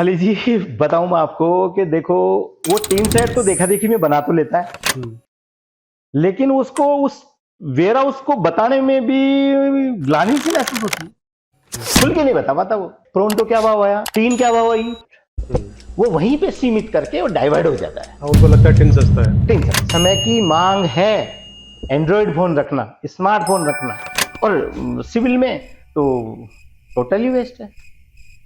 अली जी बताऊं मैं आपको कि देखो, वो टीन सेट तो देखा देखी में बना तो लेता है, लेकिन उसको उस वेयर हाउस को बताने में भी ग्लानि सी महसूस होती है। खुल के नहीं बता पाता वो प्रोन्टो क्या भाव आया, टीन क्या भाव आई, वो वहीं पे सीमित करके वो डाइवर्ट हो जाता है। हाँ, उनको लगता है टिन सस्ता है। टीन सेट समय की मांग है, एंड्रॉयड फोन रखना, स्मार्टफोन रखना, और सिविल में तो टोटली वेस्ट है,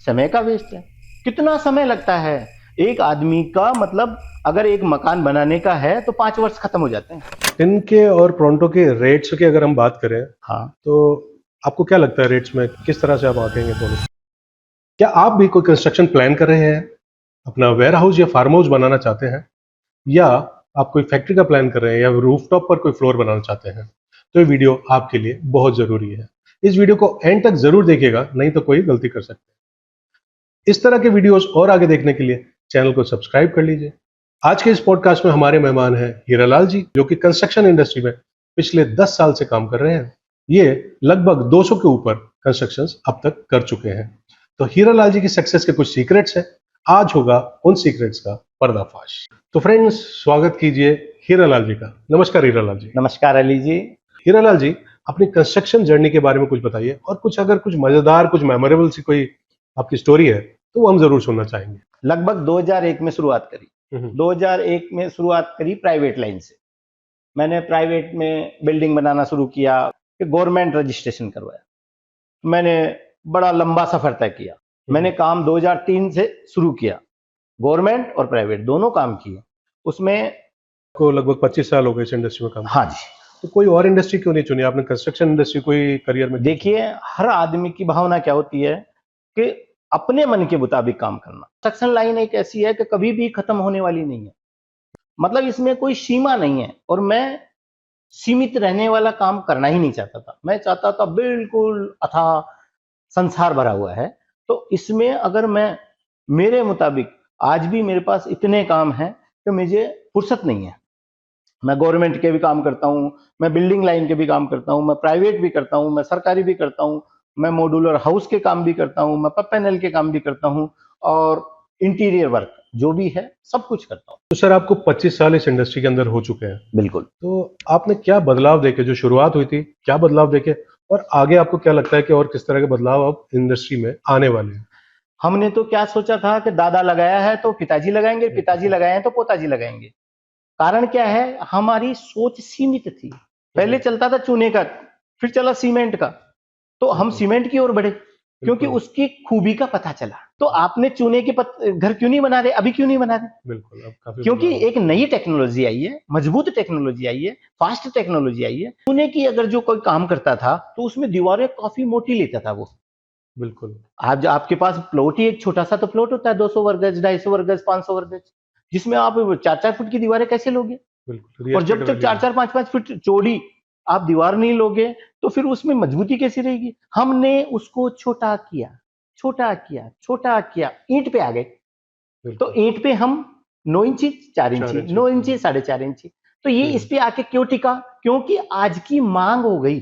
समय का वेस्ट है। कितना समय लगता है एक आदमी का, मतलब अगर एक मकान बनाने का है तो 5 वर्ष खत्म हो जाते हैं। टिन के और प्रोन्टो के रेट्स की अगर हम बात करें हाँ, तो आपको क्या लगता है रेट्स में किस तरह से आप आंकेंगे दोनों? क्या आप भी कोई कंस्ट्रक्शन प्लान कर रहे हैं, अपना वेयर हाउस या फार्म हाउस बनाना चाहते हैं, या आप कोई फैक्ट्री का प्लान कर रहे हैं या रूफटॉप पर कोई फ्लोर बनाना चाहते हैं, तो ये वीडियो आपके लिए बहुत जरूरी है। इस वीडियो को एंड तक जरूर देखिएगा, नहीं तो कोई गलती कर सकते हैं। इस तरह के वीडियोस और आगे देखने के लिए चैनल को सब्सक्राइब कर लीजिए। आज के इस पॉडकास्ट में हमारे मेहमान हैं हीरालाल जी, जो कि कंस्ट्रक्शन इंडस्ट्री में पिछले 10 साल से काम कर रहे हैं। ये लगभग 200 के ऊपर कंस्ट्रक्शंस अब तक कर चुके हैं। तो हीरालाल जी की सक्सेस के कुछ सीक्रेट्स हैं। आज होगा उन सीक्रेट्स का पर्दाफाश। तो फ्रेंड्स, स्वागत कीजिए हीरालाल जी का। नमस्कार हीरालाल जी। नमस्कार अली जी। हीरालाल जी, अपनी कंस्ट्रक्शन जर्नी के बारे में कुछ बताइए, और कुछ अगर कुछ मजेदार, कुछ मेमोरेबल सी कोई आपकी स्टोरी है तो वो हम जरूर सुनना चाहेंगे। लगभग 2001 में शुरुआत करी। हम्म। 2001 में शुरुआत करी प्राइवेट लाइन से। मैंने प्राइवेट में बिल्डिंग बनाना शुरू किया, फिर गवर्नमेंट रजिस्ट्रेशन करवाया। मैंने बड़ा लंबा सफर तय किया। मैंने काम 2003 से शुरू किया, गवर्नमेंट और प्राइवेट दोनों काम किए उसमें। को लगभग 25 साल हो गए इस इंडस्ट्री में काम हाँ करते। जी। तो कोई और इंडस्ट्री क्यों नहीं चुनी आपने, कंस्ट्रक्शन इंडस्ट्री कोई करियर में? देखिए, हर आदमी की भावना क्या होती है कि अपने मन के मुताबिक काम करना। कंस्ट्रक्शन लाइन एक ऐसी है कि कभी भी खत्म होने वाली नहीं है, मतलब इसमें कोई सीमा नहीं है। और मैं सीमित रहने वाला काम करना ही नहीं चाहता था। मैं चाहता था बिल्कुल अथाह संसार भरा हुआ है। तो इसमें अगर मैं मेरे मुताबिक, आज भी मेरे पास इतने काम हैं कि मुझे फुर्सत नहीं है। मैं गवर्नमेंट के भी काम करता हूँ, मैं बिल्डिंग लाइन के भी काम करता हूँ, मैं प्राइवेट भी करता हूँ, मैं सरकारी भी करता हूँ, मैं मॉड्यूलर हाउस के काम भी करता हूँ, मैं पब पैनल के काम भी करता हूँ, और इंटीरियर वर्क जो भी है सब कुछ करता हूँ। तो सर, आपको 25 साल इस इंडस्ट्री के अंदर हो चुके हैं, बिल्कुल। तो आपने क्या बदलाव देखे, जो शुरुआत हुई थी क्या बदलाव देखे, और आगे आपको क्या लगता है कि और किस तरह के बदलाव अब इंडस्ट्री में आने वाले हैं? हमने तो क्या सोचा था कि दादा लगाया है तो पिताजी लगाएंगे, पिताजी लगाए हैं तो पोताजी लगाएंगे। कारण क्या है, हमारी सोच सीमित थी। पहले चलता था चूने का, फिर चला सीमेंट का, तो हम सीमेंट की ओर बढ़े क्योंकि उसकी खूबी का पता चला। तो आपने चूने के घर क्यों नहीं बना रहे, अभी क्यों नहीं बना रहे? बिल्कुल, अब काफी क्योंकि बदलाव। एक नई टेक्नोलॉजी आई है, मजबूत टेक्नोलॉजी आई है, फास्ट टेक्नोलॉजी आई है। चूने की अगर जो कोई काम करता था तो उसमें दीवारें काफी मोटी लेता था वो। बिल्कुल। आज आपके पास प्लॉट ही एक छोटा सा तो प्लॉट होता है, 200 वर्ग गज, 250 वर्ग गज, 500 वर्ग गज, जिसमें आप 4-4 फुट की दीवारें कैसे लोगे? बिल्कुल, रियल और एस्टेट जब तक वैल्यू। 4-4 5-5 फुट चौड़ी आप दीवार नहीं लोगे तो फिर उसमें मजबूती कैसी रहेगी? हमने उसको छोटा किया, छोटा किया, छोटा किया, ईंट पे आ गए। तो बिल्कुल। ईंट पे हम 9 इंची, 4 4 इंची, इंची। 9 इंची, 4.5 इंची। तो ये इस पे आके क्यों टिका? क्योंकि आज की मांग हो गई,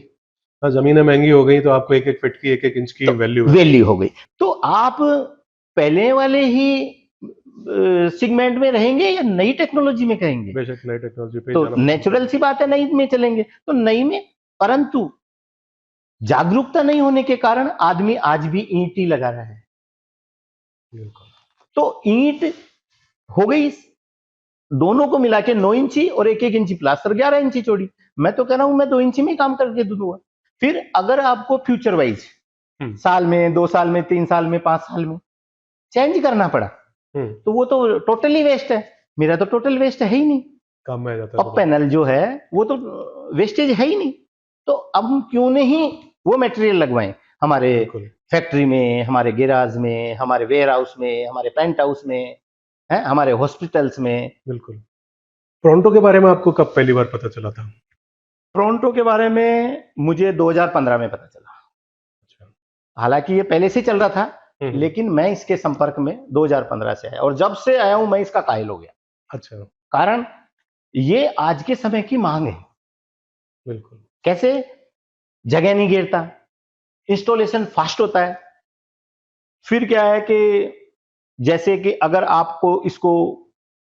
हाँ, जमीनें महंगी हो गई तो आपको एक एक फीट की, एक एक इंच की तो वैल्यू है। वैल्यू हो गई। तो आप पहले वाले ही सेगमेंट में रहेंगे या नई टेक्नोलॉजी में करेंगे? बेशक नई टेक्नोलॉजी पे ही तो जाना पसंद नेचुरल सी करेंगे। बात है, नई में चलेंगे तो नई में। परंतु जागरूकता नहीं होने के कारण आदमी आज भी ईंट ही लगा रहा है। बिल्कुल। तो ईंट हो गई, दोनों को मिला के 9 इंची और 1-1 इंची प्लास्टर, 11 इंची चौड़ी। मैं तो कह रहा हूं मैं 2 इंची में काम करके दूंगा। फिर अगर आपको फ्यूचर वाइज साल में, 2 साल में, 3 साल में, 5 साल में चेंज करना पड़ा तो वो तो टोटली वेस्ट है। मेरा तो टोटल वेस्ट है ही नहीं। काम में आ जाता है पब तुरंत। पैनल जो है वो तो वेस्टेज है ही नहीं। तो अब हम क्यों नहीं वो मटेरियल लगवाएं हमारे बिल्कुल। फैक्ट्री में, हमारे गैराज में, हमारे वेयर हाउस में, हमारे पेंट हाउस में, है हमारे हॉस्पिटल्स में। बिल्कुल। टोरंटो के बारे में आपको कब पहली बार पता चला था? टोरंटो के बारे में मुझे 2015 में पता चला। अच्छा। हालांकि ये पहले से चल रहा था, हम्म। लेकिन मैं इसके संपर्क में 2015 से आया, और जब से आया हूं मैं इसका कायल हो गया। अच्छा। कारण ये आज के समय की मांग है। बिल्कुल। कैसे? जगह नहीं घेरता, इंस्टॉलेशन फास्ट होता है। फिर क्या है कि जैसे कि अगर आपको इसको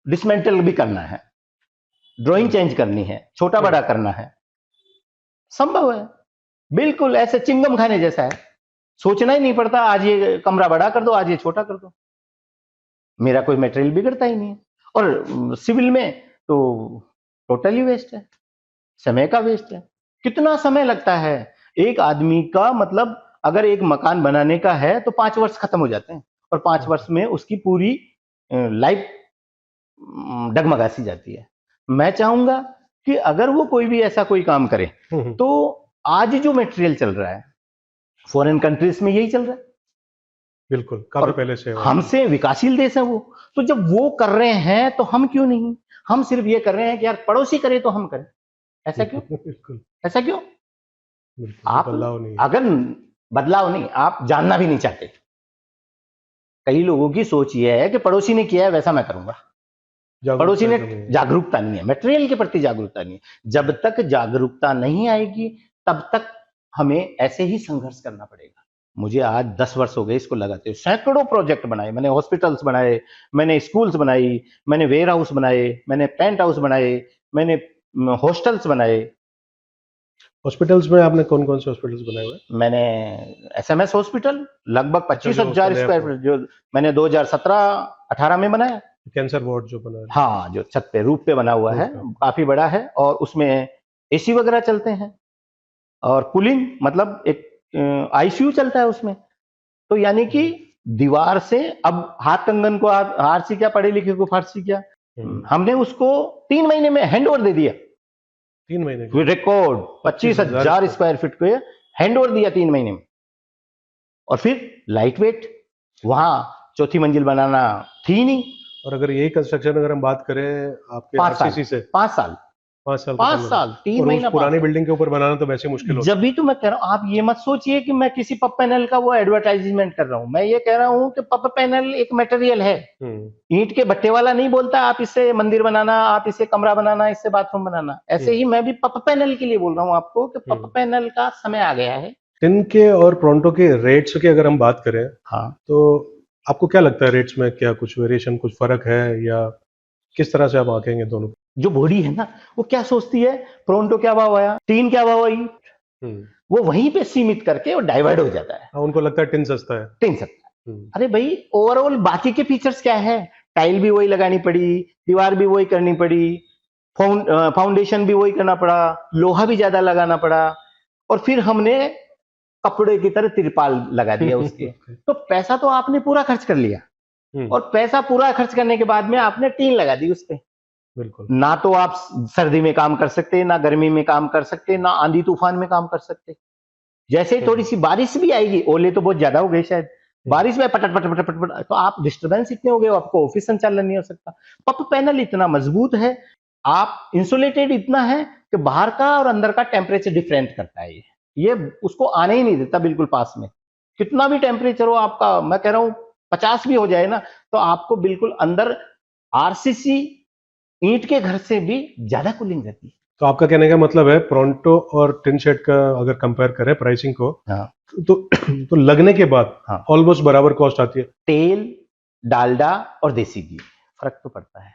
डिसमेंटल भी करना है, ड्राइंग चेंज करनी है, छोटा बड़ा करना है, संभव है। बिल्कुल ऐसे चिंगम खाने जैसा है, सोचना ही नहीं पड़ता आज ये कमरा बड़ा कर दो, आज ये छोटा कर दो, मेरा कोई मटेरियल बिगड़ता ही नहीं है। और सिविल में तो टोटली वेस्ट है, समय का वेस्ट है। कितना समय लगता है एक आदमी का, मतलब अगर एक मकान बनाने का है तो 5 वर्ष खत्म हो जाते हैं, और 5 वर्ष में उसकी पूरी लाइफ डगमगा सी जाती है। मैं चाहूंगा कि अगर वो कोई भी ऐसा कोई काम करे तो आज जो मटेरियल चल रहा है फॉरेन कंट्रीज में यही चल रहा है, बिल्कुल काफी पहले से हमसे विकासशील देश है वो। तो जब वो कर रहे हैं तो हम क्यों नहीं? हम सिर्फ ये कर रहे हैं कि यार पड़ोसी करे तो हम करें, ऐसा क्यों? बिल्कुल ऐसा क्यों? आप बदलाव नहीं, अगर बदलाव नहीं, आप जानना भी नहीं चाहते। कई लोगों की सोच ये है कि पड़ोसी ने किया है वैसा मैं करूंगा, पड़ोसी ने जागरूकता नहीं है, मटेरियल के प्रति जागरूकता नहीं है। जब तक जागरूकता नहीं आएगी तब तक हमें ऐसे ही संघर्ष करना पड़ेगा। मुझे आज 10 वर्ष हो गए इसको लगाते हुए, सैकड़ों प्रोजेक्ट बनाए मैंने, हॉस्पिटल्स बनाए मैंने, स्कूल्स बनाई मैंने, वेयर हाउस बनाए मैंने, पेंट हाउस बनाए मैंने, हॉस्टल्स बनाए। हॉस्पिटल्स में आपने कौन कौन से हॉस्पिटल्स बनाए हुए? मैंने SMS हॉस्पिटल लगभग 25,000 स्क्वायर फीट जो मैंने 2017-18 में बनाया। कैंसर वार्ड जो बना है, हाँ, जो छत पे रूफ पे बना हुआ है, काफी बड़ा है, और उसमें AC वगैरह चलते हैं और कूलिंग, मतलब एक ICU चलता है उसमें। तो यानी कि दीवार से, अब हाथ कंगन को फारसी क्या, पढ़े लिखे को फारसी क्या, हमने उसको 3 महीने में हैंड ओवर दे दिया। 3 महीने रिकॉर्ड 25,000 स्क्वायर फीट को हैंड ओवर दिया 3 महीने में। और फिर लाइट वेट, वहां चौथी मंजिल बनाना थी नहीं। और अगर यही कंस्ट्रक्शन अगर हम बात करें आपके RCC से 5 साल 3 महीना पुरानी बिल्डिंग के ऊपर बनाना तो वैसे मुश्किल होता है। जब भी तो मैं कह रहा हूं, आप ये मत सोचिए कि मैं किसी पप पैनल का वो एडवर्टाइजमेंट कर रहा हूं। मैं ये कह रहा हूं कि पप पैनल एक मटेरियल है, ईंट के भट्टे वाला नहीं बोलता आप इससे मंदिर बनाना, आप इससे कमरा बनाना, इससे बाथरूम बनाना। ऐसे ही मैं भी पप पैनल के लिए बोल रहा हूं आपको कि पप पैनल का समय आ गया है। टिन के और प्रोंटो के रेट्स की अगर हम बात करें, हाँ, तो आपको क्या लगता है रेट्स में क्या कुछ वेरिएशन, कुछ फर्क है, या किस तरह से आप आंकेंगे दोनों? जो बॉडी है ना, वो क्या सोचती है, प्रोंटो क्या भाव आया, टीन क्या भाव आई, वो वहीं पे सीमित करके वो डाइवर्ट हो जाता है। उनको लगता है टिन सस्ता है, टिन सस्ता है। अरे भाई, ओवरऑल बाकी के फीचर्स क्या है, टाइल भी वही लगानी पड़ी, दीवार भी वही करनी पड़ी, फाउंडेशन भी वही करना पड़ा, लोहा भी ज्यादा लगाना पड़ा, और फिर हमने कपड़े की तरह तिरपाल लगा दिया उसके। तो पैसा तो आपने पूरा खर्च कर लिया, और पैसा पूरा खर्च करने के बाद में आपने टीन लगा दी उस पे। बिल्कुल, ना तो आप सर्दी में काम कर सकते, ना गर्मी में काम कर सकते, ना आंधी तूफान में काम कर सकते। जैसे ही थोड़ी सी बारिश भी आएगी, ओले तो बहुत ज्यादा हो गए शायद, बारिश में पटट पटट पटट पटट, तो आप डिस्टर्बेंस इतने हो गए, आपको ऑफिस संचालन नहीं हो सकता। पप पैनल इतना मजबूत है, आप इंसुलेटेड इतना है कि बाहर का और अंदर का टेम्परेचर डिफरेंट करता है। ये उसको आने ही नहीं देता बिल्कुल पास में। कितना भी टेम्परेचर हो आपका, मैं कह रहा हूं 50 भी हो जाए ना, तो आपको बिल्कुल अंदर RCC ईंट के घर से भी ज्यादा कूलिंग रहती है। तो आपका कहने का मतलब है प्रोंटो और टिन शेड का अगर कंपेयर करें प्राइसिंग को, हाँ, तो लगने के बाद हाँ, ऑलमोस्ट बराबर कॉस्ट आती है। तेल, डालडा और देसी घी, फर्क तो पड़ता है,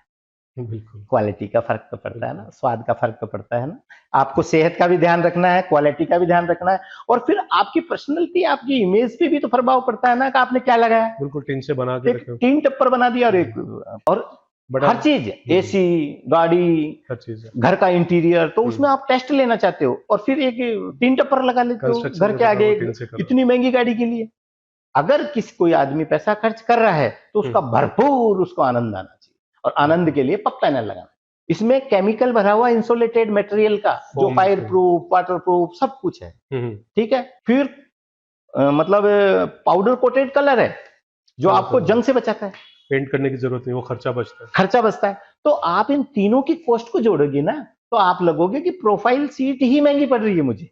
बिल्कुल, क्वालिटी का फर्क तो पड़ता है ना, स्वाद का फर्क तो पड़ता है ना। आपको सेहत का भी ध्यान रखना है, क्वालिटी का भी ध्यान रखना है, और फिर आपकी पर्सनैलिटी, आपकी इमेज पे भी तो प्रभाव पड़ता है ना कि आपने क्या लगाया। बिल्कुल टीन से बना के एक टीन टप्पर बना दिया, और हर चीज, AC, गाड़ी, हर चीज, घर का इंटीरियर, तो उसमें आप टेस्ट लेना चाहते हो, और फिर एक टीन टप्पर लगा लेते हो घर के आगे इतनी महंगी गाड़ी के लिए। अगर कोई आदमी पैसा खर्च कर रहा है तो उसका भरपूर उसको आनंद आना चाहिए, और आनंद के लिए पप पैनल लगाना। इसमें केमिकल भरा हुआ इंसुलेटेड मटेरियल का, जो फायर प्रूफ, वाटर प्रूफ सब कुछ है, ठीक है। फिर मतलब पाउडर कोटेड कलर है जो आपको जंग से बचाता है, पेंट करने की जरूरत नहीं, वो खर्चा बचता है। तो आप इन तीनों की कॉस्ट को जोड़ोगे ना, तो आप लगोगे कि प्रोफाइल सीट ही महंगी पड़ रही है मुझे।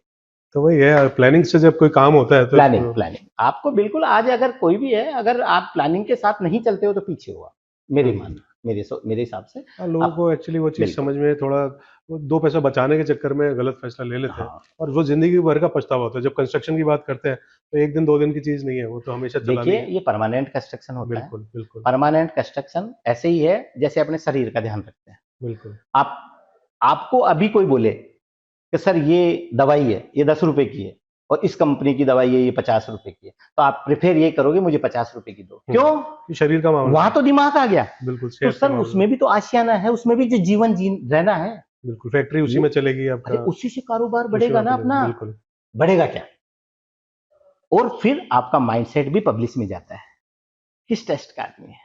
तो वही है, प्लानिंग से जब कोई काम होता है तो प्लानिंग आपको बिल्कुल, आज अगर कोई भी है, अगर आप प्लानिंग के साथ नहीं चलते हो तो पीछे हुआ, मेरे मानना, मेरे हिसाब से। लोगों को एक्चुअली वो चीज समझ में थोड़ा, वो 2 पैसा बचाने के चक्कर में गलत फैसला ले लेते हैं, और वो जिंदगी भर का पछतावा होता है। जब कंस्ट्रक्शन की बात करते हैं तो एक दिन 2 दिन की चीज नहीं है, वो तो हमेशा चलानी देखिए है। ये परमानेंट कंस्ट्रक्शन होता है। बिल्कुल बिल्कुल परमानेंट कंस्ट्रक्शन ऐसे ही है जैसे अपने शरीर का ध्यान रखते हैं। बिल्कुल। आप आपको अभी कोई बोले कि सर ये दवाई है, ये 10 रुपए की है और इस कंपनी की दवाई है, ये 50 रुपए की है, तो आप प्रेफर ये करोगे मुझे 50 रुपए की दो। क्यों? ये शरीर का मामला वहां है। तो दिमाग आ गया। बिल्कुल तो सेहत का सर मामला है। उसमें भी तो आशियाना है, उसमें भी जो जीवन जी रहना है, बिल्कुल फैक्ट्री उसी वो में चलेगी अरे आपका, उसी से कारोबार उसी बढ़ेगा में ना चलेगा। अपना। बिल्कुल बढ़ेगा क्या? और फिर आपका माइंडसेट भी पब्लिश में जाता है, किस टेस्ट का आदमी है,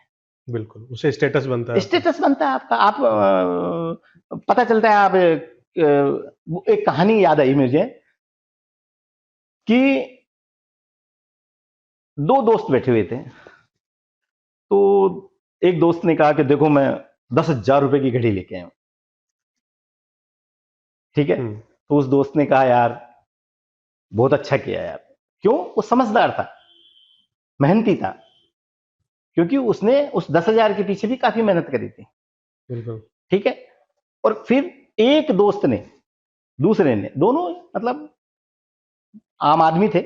बिल्कुल, उससे स्टेटस बनता है आपका। स्टेटस बनता है आपका। आप पता चलता है आप वो एक कहानी याद आई मुझे कि दो दोस्त बैठे हुए थे। तो एक दोस्त ने कहा कि देखो मैं 10,000 रुपए की घड़ी लेके आया हूं। ठीक है, हम्म तो उस दोस्त ने कहा यार बहुत अच्छा किया यार। क्यों? वो समझदार था, मेहनती था, क्योंकि उसने उस 10,000 के पीछे भी काफी मेहनत करी थी। बिल्कुल ठीक है, और फिर एक दोस्त ने, दूसरे ने, दोनों मतलब आम आदमी थे,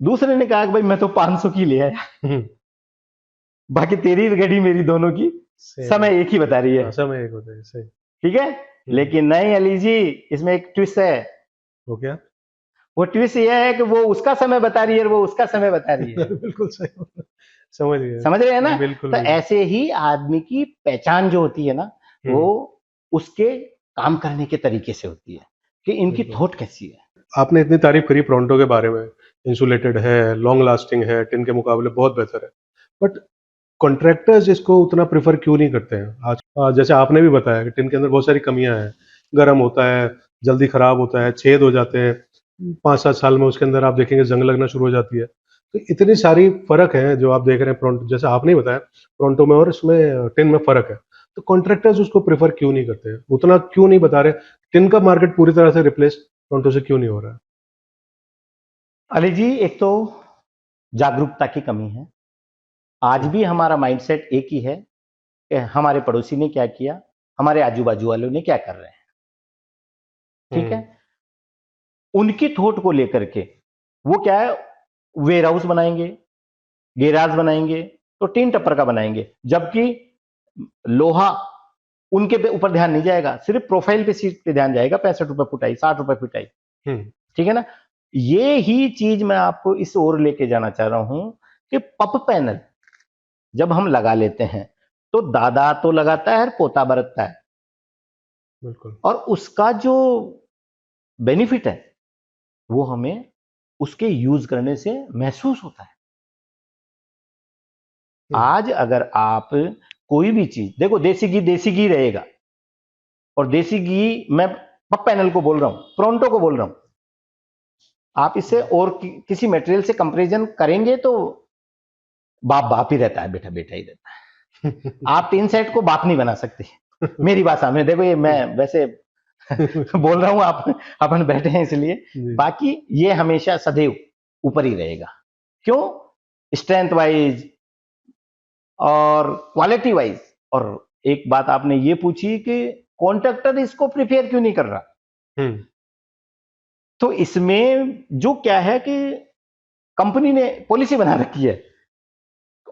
दूसरे ने कहा कि भाई मैं तो 500 की ले आया, हम्म, बाकी तेरी घड़ी मेरी दोनों की सेम है। समय एक ही बता रही है। हाँ, समय एक होता है सही। ठीक है, लेकिन नहीं अली जी, इसमें एक ट्विस्ट है। हो गया। वो ट्विस्ट ये है कि वो उसका समय बता रही है और वो उसका समय बता रही है। बिल्कुल सही बोला। समझ गए। समझ रहे हैं ना? बिल्कुल तो बिल्कुल। ऐसे ही आदमी की पहचान जो होती है ना, वो हम्म उसके काम करने के तरीके से होती है कि इनकी बिल्कुल। थॉट कैसी है। आपने इतनी तारीफ करी प्रोंटो के बारे में, इंसुलेटेड है, लॉन्ग लास्टिंग है, टिन के मुकाबले बहुत बेहतर है, बट कॉन्ट्रैक्टर्स इसको उतना प्रेफर क्यों नहीं करते हैं आज? जैसे आपने भी बताया कि टिन के अंदर बहुत सारी कमियां हैं, गर्म होता है, जल्दी खराब होता है, छेद हो जाते हैं, 5-7 साल में उसके अंदर आप देखेंगे जंग लगना शुरू हो जाती है। तो इतनी सारी फर्क है जो आप देख रहे हैं प्रोंटो, जैसे आपने ही बताया प्रोंटो में और इसमें टिन में फर्क है। तो कॉन्ट्रैक्टर्स उसको प्रेफर क्यों नहीं करते हैं, उतना क्यों नहीं बता रहे? टिन का मार्केट पूरी तरह से रिप्लेस प्रोंटो से क्यों नहीं हो रहा है? अली जी, एक तो जागरूकता की कमी है। आज भी हमारा माइंडसेट एक ही है कि हमारे पड़ोसी ने क्या किया, हमारे आजू बाजू वालों ने क्या कर रहे हैं। ठीक है, हम्म उनकी थॉट को लेकर के वो क्या है, वेयर हाउस बनाएंगे, गैराज बनाएंगे, तो टीन टप्पर का बनाएंगे, जबकि लोहा उनके पे ऊपर ध्यान नहीं जाएगा, सिर्फ प्रोफाइल पे सीट पे ध्यान जाएगा। 65 रुपए फुटाई, 60 रुपए फुटाई। हम्म ठीक है ना? ये ही चीज मैं आपको इस ओर लेके जाना चाह रहा हूं कि पप पैनल जब हम लगा लेते हैं तो दादा तो लगाता है और पोता बरतता है, बिल्कुल। और उसका जो बेनिफिट है वो हमें उसके यूज करने से महसूस होता है। हम्म आज अगर आप कोई भी चीज देखो, देसी घी रहेगा, और देसी घी मैं पप पैनल को बोल रहा हूं, प्रोंटो को बोल रहा हूं, आप इससे और किसी मटेरियल से कंपैरिजन करेंगे तो बाप बाप ही रहता है, बेटा बेटा ही रहता है। आप टीन सेट को बाप नहीं बना सकते। मेरी बात सामने देखो, ये मैं वैसे बोल रहा हूं, आप अपन बैठे हैं इसलिए। जी बाकी ये हमेशा सदैव ऊपर ही रहेगा। क्यों? स्ट्रेंथ वाइज और क्वालिटी वाइज। और एक बात आपने ये पूछी कि कॉन्ट्रैक्टर इसको प्रिपेयर क्यों नहीं कर रहा, हम्म तो इसमें जो क्या है कि कंपनी ने पॉलिसी बना रखी है,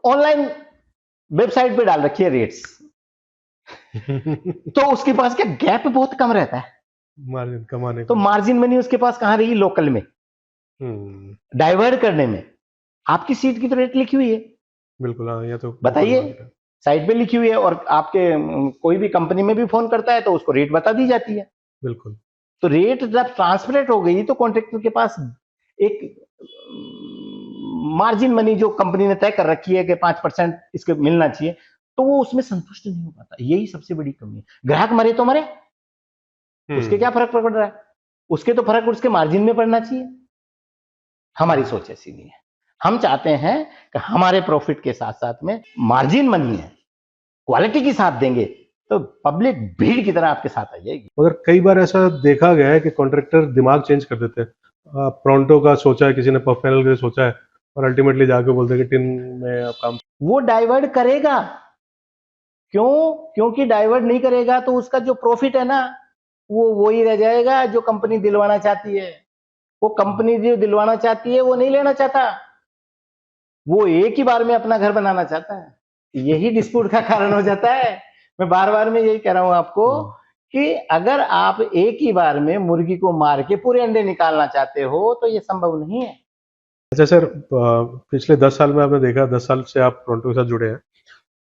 ऑनलाइन वेबसाइट पे डाल रखी है रेट्स, तो उसके पास क्या गैप बहुत कम रहता है, मार्जिन कमाने तो का। मार्जिन मनी उसके पास कहां रही, लोकल में हम्म डाइवर्ट करने में। आपकी सीट की तो रेट लिखी हुई है, बिल्कुल। हाँ, ये तो ओपन बताइए, मार्केट है। साइट पे लिखी हुई है, और आपके कोई भी कंपनी में भी फोन करता है तो उसको रेट बता दी जाती है। बिल्कुल तो रेट जब ट्रांसपेरेंट हो गई तो कॉन्ट्रैक्टर के पास एक मार्जिन मनी जो कंपनी ने तय कर रखी है कि 5% इसके मिलना चाहिए, तो वो उसमें संतुष्ट नहीं हो पाता। यही सबसे बड़ी कमी है। ग्राहक मरे तो मरे, उसके हम्म क्या फर्क पड़ रहा है, उसके तो फर्क उसके मार्जिन में पड़ना चाहिए। हमारी सोच ऐसी नहीं है। हम चाहते हैं कि हमारे प्रॉफिट के साथ साथ में मार्जिन मनी है, क्वालिटी की साथ देंगे तो पब्लिक भीड़ की तरह आपके साथ आ जाएगी। मगर कई बार ऐसा देखा गया है कि कॉन्ट्रैक्टर दिमाग चेंज कर देते हैं। प्रोंटो का सोचा है किसी ने, पफ पैनल के लिए सोचा है, और अल्टीमेटली जाके बोलते हैं कि टिन में आप काम। वो डाइवर्ट करेगा। क्यों? क्योंकि डाइवर्ट नहीं करेगा तो उसका जो प्रॉफिट है ना, वो वही रह जाएगा जो कंपनी दिलवाना चाहती है। वो कंपनी जो दिलवाना चाहती है वो नहीं लेना चाहता, वो एक ही बार में अपना घर बनाना चाहता है। यही डिस्प्यूट का कारण हो जाता है। मैं बार बार में यही कह रहा हूं आपको कि अगर आप एक ही बार में मुर्गी को मार के पूरे अंडे निकालना चाहते हो तो ये संभव नहीं है। अच्छा सर, पिछले 10 साल में आपने देखा, 10 साल से आप टोरंटो के साथ जुड़े हैं,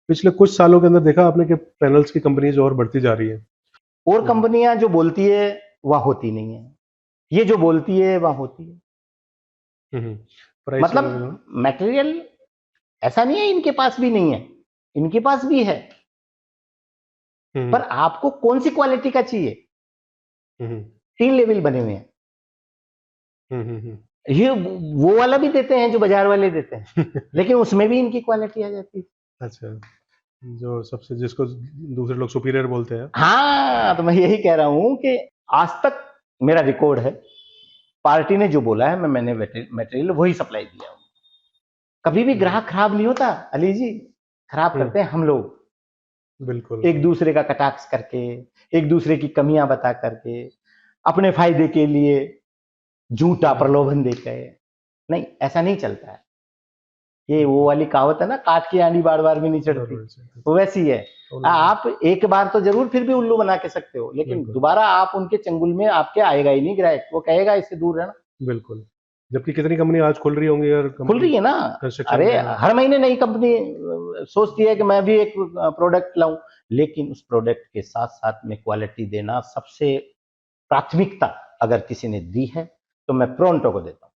पिछले कुछ सालों के अंदर देखा आपने कि पैनल्स की कंपनीज और बढ़ती जा रही है। और कंपनियां जो बोलती है वह होती नहीं है, ये जो बोलती है वह होती है। प्राइस मतलब मटेरियल ऐसा नहीं है इनके पास भी नहीं है, इनके पास भी है, पर आपको कौन सी क्वालिटी का चाहिए। 3 लेवल बने हुए हैं। ये वो वाला भी देते हैं जो बाजार वाले देते हैं लेकिन उसमें भी इनकी क्वालिटी आ जाती है। अच्छा, जो सबसे जिसको दूसरे लोग सुपीरियर बोलते हैं। हाँ, तो मैं यही कह रहा हूं कि आज तक मेरा रिकॉर्ड है, पार्टी ने जो बोला है मैंने मटेरियल वही सप्लाई दिया। कभी भी ग्राहक खराब नहीं होता अली जी, खराब करते हैं हम लोग, बिल्कुल, एक दूसरे का कटाक्ष करके, एक दूसरे की कमियां बता करके, अपने फायदे के लिए झूठा प्रलोभन देकर। नहीं, ऐसा नहीं चलता है। ये वो वाली कहावत है ना, काट की आंडी बार बार भी नहीं चढ़ती, वो वैसी है। आप एक बार तो जरूर फिर भी उल्लू बना के सकते हो, लेकिन दोबारा आप उनके चंगुल में आपके आएगा ही नहीं ग्राहक, वो कहेगा इससे दूर रहना। बिल्कुल, जबकि कितनी कंपनी आज खुल रही होंगी यार, खुल रही है ना। अरे हर महीने नई कंपनी सोचती है कि मैं भी एक प्रोडक्ट लाऊं, लेकिन उस प्रोडक्ट के साथ साथ में क्वालिटी देना सबसे प्राथमिकता अगर किसी ने दी है तो मैं प्रोंटो को देता हूँ।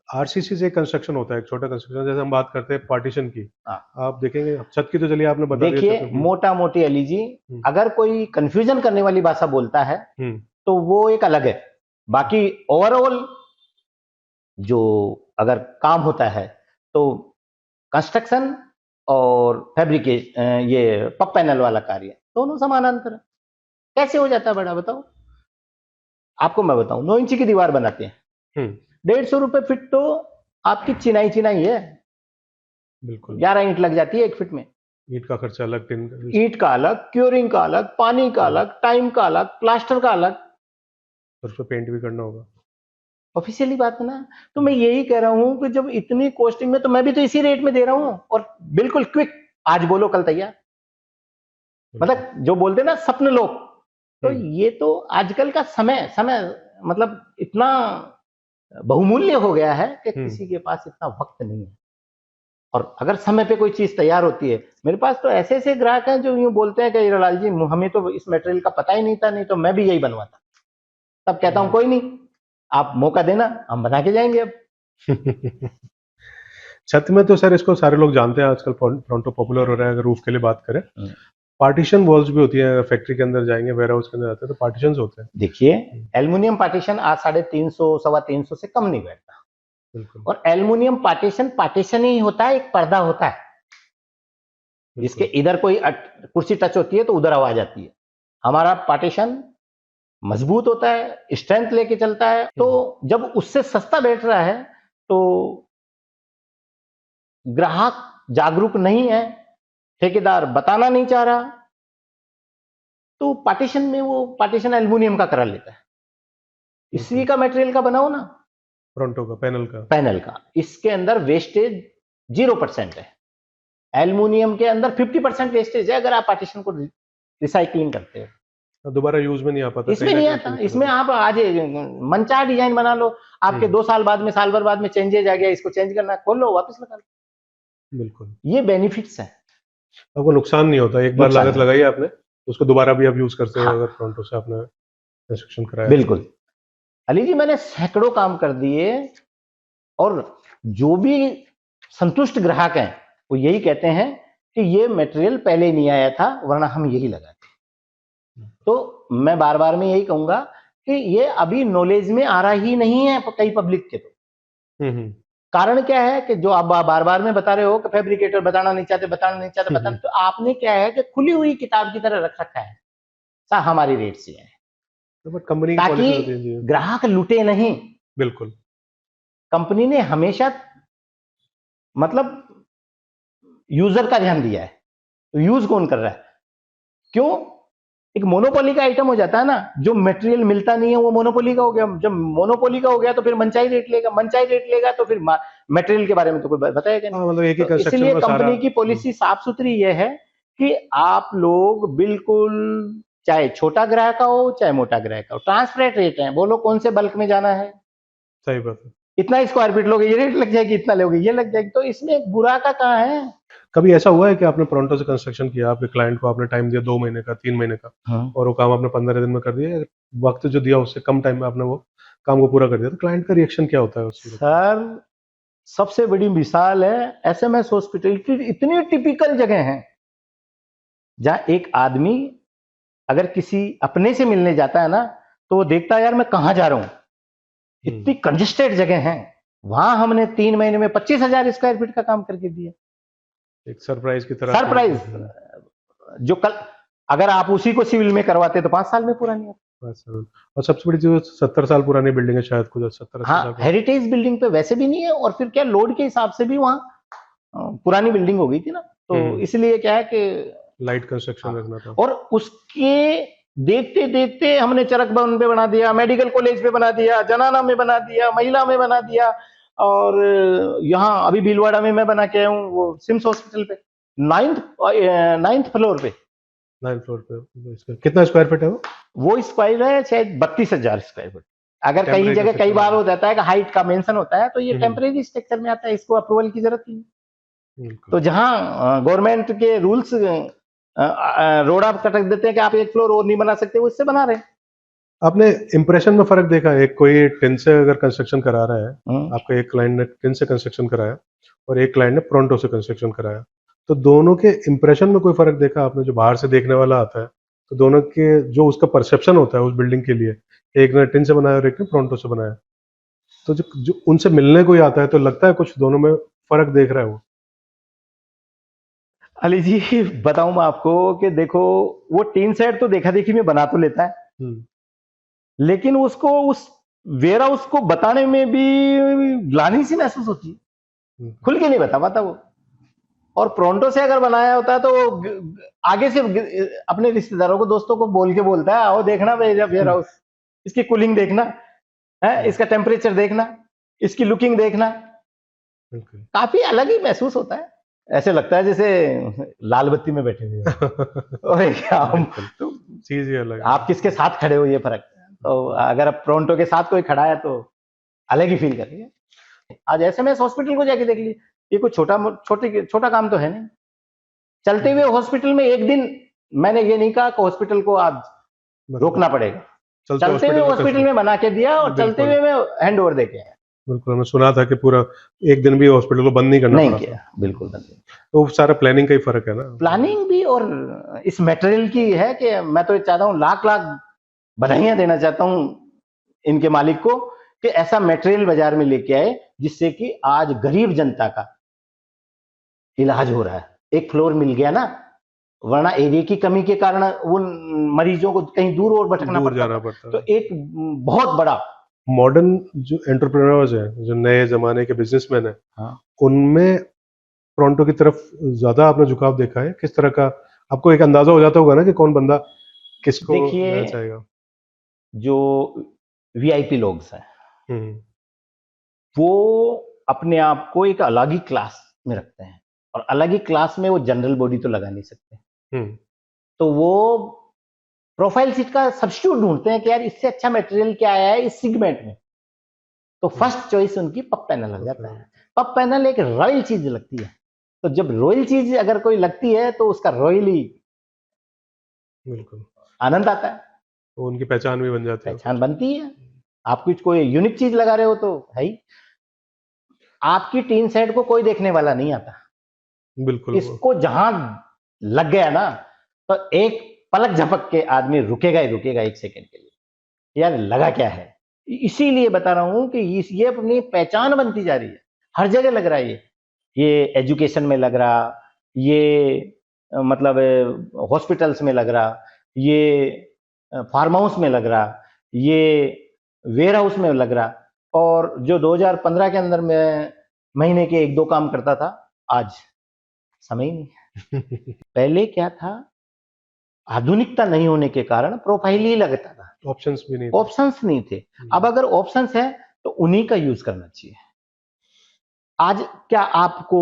आरसीसी से कंस्ट्रक्शन होता है, एक छोटा कंस्ट्रक्शन, जैसे हम बात करते हैं पार्टीशन की, आप देखेंगे छत की तो चलिए आपने बता दिया। देखिए मोटा मोटी अली जी, अगर कोई कंफ्यूजन करने वाली भाषा बोलता है तो वो एक अलग है, बाकी ओवरऑल जो अगर काम होता है तो कंस्ट्रक्शन और फैब्रिकेशन, ये पप पैनल वाला कार्य, दोनों समानांतर है। कैसे हो जाता है बड़ा, बताओ आपको मैं बताऊं। 9 इंची की दीवार बनाते हैं, 150 रुपए फीट तो आपकी चिनाई है। बिल्कुल, 11 ईंट लग जाती है 1 फीट में। ईंट का खर्चा अलग, ईंट का अलग, क्योरिंग का अलग, पानी का अलग, टाइम का अलग, प्लास्टर का अलग, और उसमें पेंट भी करना होगा। ऑफिशियली बात है ना। तो मैं यही कह रहा हूं कि जब इतनी कॉस्टिंग में, तो मैं भी तो इसी रेट में दे रहा हूं, और बिल्कुल क्विक, आज बोलो कल तैयार। मतलब जो बोलते हैं ना स्वप्न लोक, तो ये तो आजकल का समय मतलब इतना बहुमूल्य हो गया है कि किसी के पास इतना वक्त नहीं है। और अगर समय पे कोई चीज तैयार होती है, मेरे पास तो ऐसे ऐसे ग्राहक हैं जो यूं बोलते हैं कि हीरालाल जी हमें तो इस मटेरियल का पता ही नहीं था, नहीं तो मैं भी यही बनवाता। तब कहता हूं कोई नहीं, आप मौका देना, हम बना के जाएंगे अब। छत में तो सर इसको सारे लोग जानते हैं, आजकल टोरंटो पॉपुलर हो रहा है। अगर रूफ के लिए बात करें, पार्टीशन वॉल्स भी होती है, फैक्ट्री के अंदर जाएंगे, वेयर हाउस के अंदर जाते हैं तो पार्टीशंस होते हैं। देखिए एल्युमिनियम पार्टीशन आज 350 325 से कम नहीं बैठता। बिल्कुल, और एल्युमिनियम पार्टीशन ही होता है, एक पर्दा होता है जिसके इधर कोई कुर्सी टच होती है तो उधर आवाज आती है। हमारा पार्टीशन मजबूत होता है, स्ट्रेंथ लेके चलता है। तो जब उससे सस्ता बैठ रहा है तो ग्राहक जागरूक नहीं है, ठेकेदार बताना नहीं चाह रहा, तो पार्टीशन में वो पार्टीशन एल्युमिनियम का करा लेता है। इसी का मटेरियल का बनाओ ना, टोरंटो का पैनल का, इसके अंदर वेस्टेज 0% है। एल्युमिनियम के अंदर 50% वेस्टेज है अगर आप पार्टीशन को रिसाइकलिंग करते हो। दोबारा यूज में नहीं आ पाता, इसमें नहीं आता। इसमें आप आज मनचाहा डिजाइन बना लो, आपके 2 साल बाद में, साल भर बाद में चेंजेज आ गया, इसको चेंज करना, खोल लो वापस लगा लो। बिल्कुल, ये बेनिफिट्स है, आपको नुकसान नहीं होता। एक बार लागत लगाई आपने, उसको दोबारा भी आप यूज करते हो। अगर टोरंटो से आपने कंस्ट्रक्शन कराया, बिल्कुल अली जी, मैंने सैकड़ों काम कर दिए, और जो भी संतुष्ट ग्राहक हैं वो यही कहते हैं कि ये मटेरियल पहले नहीं आया था, वरना हम यही लगाते। तो मैं बार बार में यही कहूंगा कि ये अभी नॉलेज में आ रहा ही नहीं है कई पब्लिक के। तो कारण क्या है कि जो आप बार बार में बता रहे हो कि फैब्रिकेटर बताना नहीं चाहते, तो आपने क्या है कि खुली हुई किताब की तरह रख रखा है, हमारी रेट से है, कंपनी ताकि ग्राहक लुटे नहीं। बिल्कुल, कंपनी ने हमेशा मतलब यूजर का ध्यान दिया है, तो यूज कौन कर रहा है, क्यों? एक मोनोपोली का आइटम हो जाता है ना, जो मटेरियल मिलता नहीं है वो मोनोपोली का हो गया। जब मोनोपोली का हो गया तो फिर मनचाही रेट लेगा तो फिर मटेरियल के बारे में तो कोई बताएगा नहीं। हाँ, मतलब एक ही तो कंस्ट्रक्शन इसलिए में सारा। कंपनी की पॉलिसी साफ सुथरी ये है कि आप लोग बिल्कुल, चाहे छोटा ग्राहक हो चाहे मोटा ग्राहक हो, ट्रांसपेरेंट रेट है, बोलो कौन से बल्क में जाना है, सही बात है। इतना स्क्वायर फीट लोगे ये रेट लग जाएगी, इतना लोगे ये लग जाएगी, तो इसमें बुरा का कहाँ है। कभी ऐसा हुआ है कि आपने प्रोंटो से कंस्ट्रक्शन किया, आपके क्लाइंट को आपने टाइम दिया 2 महीने का, 3 महीने का, हाँ। और वो काम आपने 15 दिन में कर दिया, वक्त जो दिया उससे कम टाइम में आपने वो काम को पूरा कर दिया, तो क्लाइंट का रिएक्शन क्या होता है उस सूरत में? सर सबसे बड़ी मिसाल है एसएमएस हॉस्पिटल की। इतनी टिपिकल जगह है जहां एक आदमी अगर किसी अपने से मिलने जाता है ना तो वो देखता है यार मैं कहां जा रहा हूं, इतनी कंजेस्टेड जगह है। वहां हमने 3 महीने में 25,000 स्क्वायर फीट का काम करके दिया। एक सरप्राइज की तरह। सरप्राइज, जो कल अगर आप उसी को सिविल में करवाते तो 5 साल में पूरा नहीं होता। और सबसे बड़ी चीज 70 साल पुरानी बिल्डिंग है, शायद कुछ 70-80 साल हाँ, हेरिटेज बिल्डिंग पे वैसे भी नहीं है, और फिर क्या लोड के हिसाब से भी वहाँ पुरानी बिल्डिंग हो गई थी ना, तो इसलिए क्या है कि लाइट कंस्ट्रक्शन रखना था। और उसके देखते देखते हमने चरक भवन पे बना दिया, मेडिकल कॉलेज पे बना दिया, जनाना में बना दिया, महिला में बना दिया, और यहाँ अभी भीलवाड़ा में मैं बना के आया हूँ वो सिम्स हॉस्पिटल पे, 9th फ्लोर पे। 9th फ्लोर पे कितना स्क्वायर फीट है वो स्क्वायर है शायद 32,000 स्क्वायर फीट। अगर कई जगह कई बार हो जाता है कि हाइट का मेंशन होता है तो ये टेम्परेरी स्ट्रक्चर में आता है, इसको अप्रूवल की जरूरत नहीं। तो जहां गवर्नमेंट के रूल्स रोड आप कटक देते हैं कि आप 1 फ्लोर और नहीं बना सकते, वो इससे बना रहे हैं। आपने इंप्रेशन में फर्क देखा है? कोई टिन से अगर कंस्ट्रक्शन करा रहा है, आपका एक क्लाइंट ने टिन से कंस्ट्रक्शन कराया और एक क्लाइंट ने प्रोंटो से कंस्ट्रक्शन कराया, तो दोनों के इंप्रेशन में कोई फर्क देखा आपने? जो बाहर से देखने वाला आता है तो दोनों के जो उसका परसेप्शन होता है उस बिल्डिंग के लिए, एक ने टिन से बनाया और एक ने प्रोंटो से बनाया, तो जो उनसे मिलने कोई आता है तो लगता है कुछ दोनों में फर्क देख रहा है वो? अली जी बताऊं मैं आपको कि देखो, वो टीन सेट तो देखा देखी में बना तो लेता है, लेकिन उसको उस वेयर हाउस को बताने में भी ग्लानि सी महसूस होती है, खुल के नहीं बता पाता वो। और प्रोंटो से अगर बनाया होता है तो आगे से अपने रिश्तेदारों को, दोस्तों को बोल के बोलता है, आओ देखना वेयर हाउस, इसकी कूलिंग देखना है, इसका टेम्परेचर देखना, इसकी लुकिंग देखना, काफी अलग ही महसूस होता है। ऐसे लगता है जैसे लाल बत्ती में बैठे हुए हैं। तो चीज ही अलग है। आप किसके साथ खड़े हो ये फर्क। तो अगर आप प्रोंटो के साथ कोई खड़ा है तो अलग ही फील करेंगे। आज एसएमएस हॉस्पिटल को जाके देख लीजिए, ये कोई छोटा काम तो है नहीं। चलते हुए हॉस्पिटल में एक दिन, मैंने ये नहीं कहा कि हॉस्पिटल को आज रोकना पड़ेगा, चलते हुए हॉस्पिटल में बना के दिया और चलते हुए में हैंड ओवर देके आया। बिल्कुल, हमने सुना था कि पूरा एक दिन भी हॉस्पिटल को बंद नहीं करना पड़ा। किया, बिल्कुल बंद नहीं। तो सारा प्लानिंग का ही फर्क है ना। प्लानिंग भी और इस मटेरियल की है कि मैं तो चाहता हूँ, लाख बधाइयां देना चाहता हूँ इनके मालिक को कि ऐसा मटेरियल बाजार में लेके आए जिससे कि आज गरीब जनता का इलाज हो रहा है। एक फ्लोर मिल गया ना, वरना एरिया की कमी के कारण वो मरीजों को कहीं दूर और भटकना पड़ता। तो एक बहुत बड़ा मॉडर्न जो एंटरप्रेन्योर्स हैं, जो नए जमाने के बिजनेसमैन हैं, उनमें प्रोंटो की तरफ ज्यादा आपने झुकाव देखा है? किस तरह का आपको एक अंदाजा हो जाता होगा ना कि कौन बंदा किसको लेना चाहेगा? जो वीआईपी लोग हैं वो अपने आप को एक अलग ही क्लास में रखते हैं, और अलग ही क्लास में वो जनरल बॉडी तो लगा नहीं सकते। तो वो प्रोफाइल सीट का सब्स्टिट्यूट ढूंढते हैं कि यार इससे अच्छा मटेरियल क्या आया है इस सेगमेंट में, तो फर्स्ट चॉइस उनकी पप पैनल लग जाता है। पप पैनल एक रॉयल चीज लगती है, तो जब रॉयल चीज अगर कोई लगती है तो उसका रॉयली बिल्कुल आनंद आता है, तो उनकी पहचान भी बन जाती है। पहचान बनती है। आप कुछ कोई यूनिक चीज लगा रहे हो तो है ही। आपकी टीन सेट को कोई देखने वाला नहीं आता, बिल्कुल। इसको जहां लग गया ना तो एक पलक झपक के आदमी रुकेगा ही रुकेगा 1 सेकंड के लिए, यार लगा क्या है। इसीलिए बता रहा हूं कि ये अपनी पहचान बनती जा रही है, हर जगह लग रहा है। ये एजुकेशन में लग रहा, ये मतलब हॉस्पिटल्स में लग रहा, ये फार्म हाउस में लग रहा, ये वेयर हाउस में लग रहा। और जो 2015 के अंदर मैं महीने के 1-2 काम करता था, आज समय ही नहीं। पहले क्या था, आधुनिकता नहीं होने के कारण प्रोफाइल ही लगता था, ऑप्शंस भी नहीं थे। ऑप्शंस नहीं थे। अब अगर ऑप्शंस है तो उन्हीं का यूज करना चाहिए। आज क्या आपको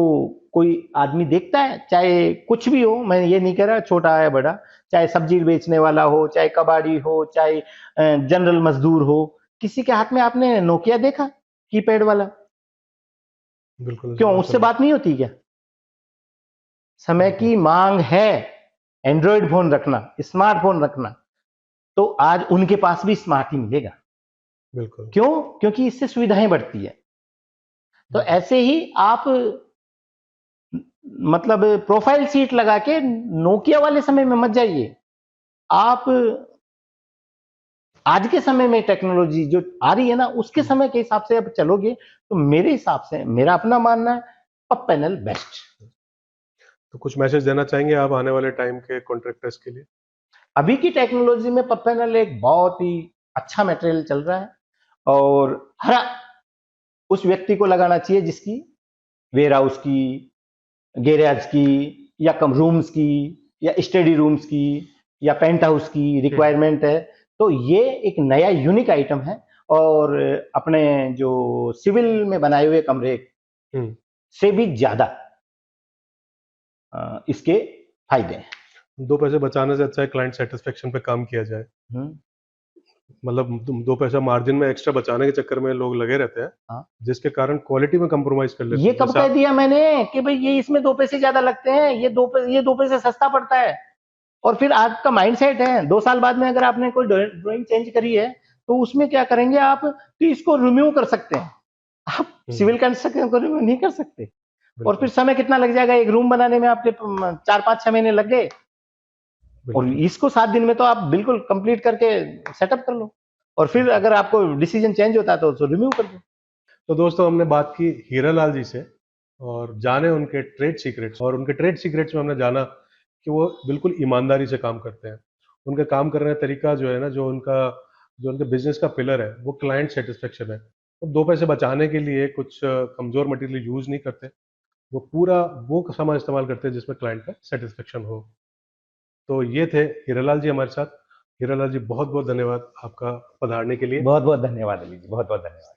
कोई आदमी देखता है, चाहे कुछ भी हो, मैं ये नहीं कह रहा छोटा है बड़ा, चाहे सब्जी बेचने वाला हो, चाहे कबाड़ी हो, चाहे जनरल मजदूर हो, किसी के हाथ में आपने नोकिया देखा कीपैड वाला? बिल्कुल क्यों, उससे बात नहीं होती क्या? समय की मांग है एंड्रॉयड फोन रखना, स्मार्टफोन रखना, तो आज उनके पास भी स्मार्ट ही मिलेगा। बिल्कुल। क्यों? क्योंकि इससे सुविधाएं बढ़ती है। तो ऐसे ही आप मतलब प्रोफाइल सीट लगा के नोकिया वाले समय में मत जाइए। आप आज के समय में टेक्नोलॉजी जो आ रही है ना, उसके समय के हिसाब से अब चलोगे तो मेरे हिसाब से, मेरा अपना मानना है, पब पैनल बेस्ट। तो कुछ मैसेज देना चाहेंगे आप आने वाले टाइम के कॉन्ट्रैक्टर्स के लिए? अभी की टेक्नोलॉजी में पब पैनल एक बहुत ही अच्छा मटेरियल चल रहा है, और हर उस व्यक्ति को लगाना चाहिए जिसकी वेयर हाउस की, गैराज की, या कम रूम्स की, या स्टडी रूम्स की, या पेंट हाउस की रिक्वायरमेंट है। तो ये एक नया यूनिक आइटम है, और अपने जो सिविल में बनाए हुए कमरे से भी ज्यादा इसके फायदे हैं। 2 पैसे बचाने से अच्छा है क्लाइंट सेटिस्फेक्शन पे काम किया जाए। मतलब 2 पैसा मार्जिन में एक्स्ट्रा बचाने के चक्कर में लोग लगे रहते हैं, हाँ। जिसके कारण क्वालिटी में कंप्रोमाइज कर लेते ये हैं। कब कह दिया मैंने कि भाई ये इसमें 2 पैसे ज्यादा लगते हैं, ये 2 पैसे सस्ता पड़ता है? और फिर आपका माइंडसेट है 2 साल बाद में अगर आपने कोई ड्राइंग चेंज करी है तो उसमें क्या करेंगे आप, तो इसको रिम्यू कर सकते हैं। आप सिविल कंस्ट्रक्शन को रिम्यू नहीं कर सकते। और फिर समय कितना लग जाएगा, एक रूम बनाने में आपके 4-5-6 महीने लग गए, और इसको 7 दिन में तो आप बिल्कुल कंप्लीट करके सेटअप कर लो, और फिर अगर आपको डिसीजन चेंज होता है तो उसको रिम्यू कर दो। तो दोस्तों हमने बात की हीरालाल जी से और जाने उनके ट्रेड सीक्रेट्स, और उनके ट्रेड सीक्रेट्स में हमने जाना कि वो बिल्कुल ईमानदारी से काम करते हैं। उनका काम करने का तरीका जो है ना, जो उनके बिजनेस का पिलर है वो क्लाइंट सेटिस्फेक्शन है। वो 2 पैसे बचाने के लिए कुछ कमजोर मटेरियल यूज नहीं करते, वो पूरा वो सामान इस्तेमाल करते हैं जिसमें क्लाइंट का सेटिस्फेक्शन हो। तो ये थे हीरालाल जी हमारे साथ। हीरालाल जी बहुत बहुत धन्यवाद आपका पधारने के लिए। बहुत बहुत धन्यवाद अली जी, बहुत बहुत धन्यवाद।